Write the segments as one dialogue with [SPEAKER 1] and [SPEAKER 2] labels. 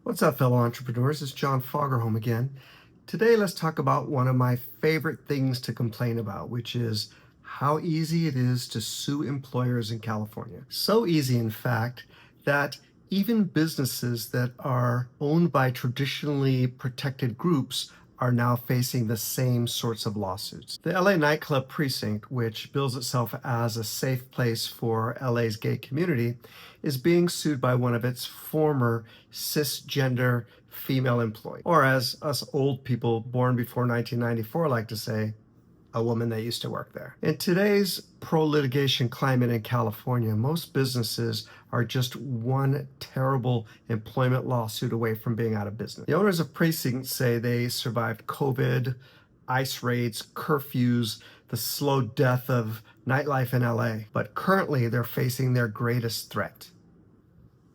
[SPEAKER 1] What's up, fellow entrepreneurs? It's John Fagerholm again. Today, let's talk about one of my favorite things to complain about, which is how easy it is to sue employers in California. So easy, in fact, that even businesses that are owned by traditionally protected groups are now facing the same sorts of lawsuits. The LA nightclub Precinct, which bills itself as a safe place for LA's gay community, is being sued by one of its former cisgender female employees, or as us old people born before 1994 like to say, a woman that used to work there. In today's pro-litigation climate in California, most businesses are just one terrible employment lawsuit away from being out of business. The owners of Precinct say they survived COVID, ICE raids, curfews, the slow death of nightlife in LA, but currently they're facing their greatest threat: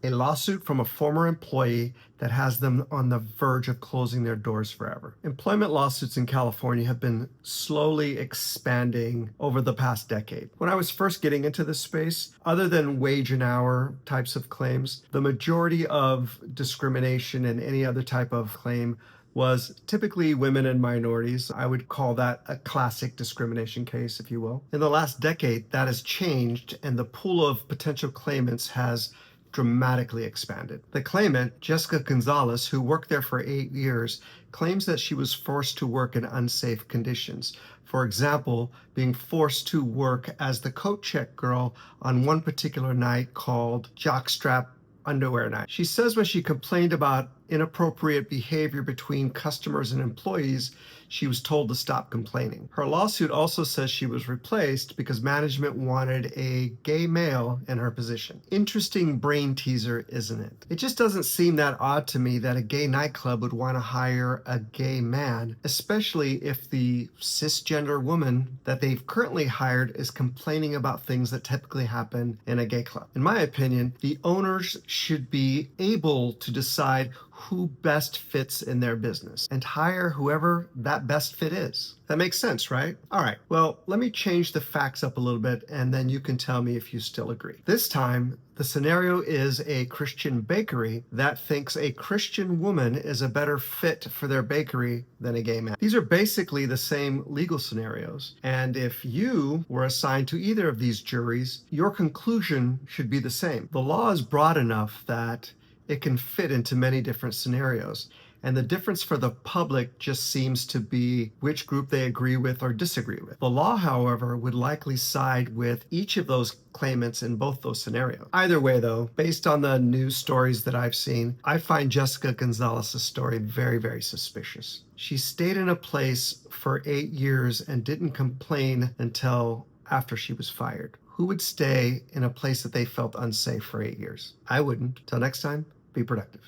[SPEAKER 1] a lawsuit from a former employee that has them on the verge of closing their doors forever. Employment lawsuits in California have been slowly expanding over the past decade. When I was first getting into this space, other than wage and hour types of claims, the majority of discrimination and any other type of claim was typically women and minorities. I would call that a classic discrimination case, if you will. In the last decade, that has changed, and the pool of potential claimants has dramatically expanded. The claimant, Jessica Gonzalez, who worked there for 8 years, claims that she was forced to work in unsafe conditions. For example, being forced to work as the coat check girl on one particular night called Jockstrap Underwear Night. She says when she complained about inappropriate behavior between customers and employees, she was told to stop complaining. Her lawsuit also says she was replaced because management wanted a gay male in her position. Interesting brain teaser, isn't it? It just doesn't seem that odd to me that a gay nightclub would want to hire a gay man, especially if the cisgender woman that they've currently hired is complaining about things that typically happen in a gay club. In my opinion, the owners should be able to decide who best fits in their business and hire whoever that best fit is. That makes sense, right? All right, well, let me change the facts up a little bit and then you can tell me if you still agree. This time, the scenario is a Christian bakery that thinks a Christian woman is a better fit for their bakery than a gay man. These are basically the same legal scenarios, and if you were assigned to either of these juries, your conclusion should be the same. The law is broad enough that it can fit into many different scenarios. And the difference for the public just seems to be which group they agree with or disagree with. The law, however, would likely side with each of those claimants in both those scenarios. Either way, though, based on the news stories that I've seen, I find Jessica Gonzalez's story very, very suspicious. She stayed in a place for 8 years and didn't complain until after she was fired. Who would stay in a place that they felt unsafe for 8 years? I wouldn't. Till next time, be productive.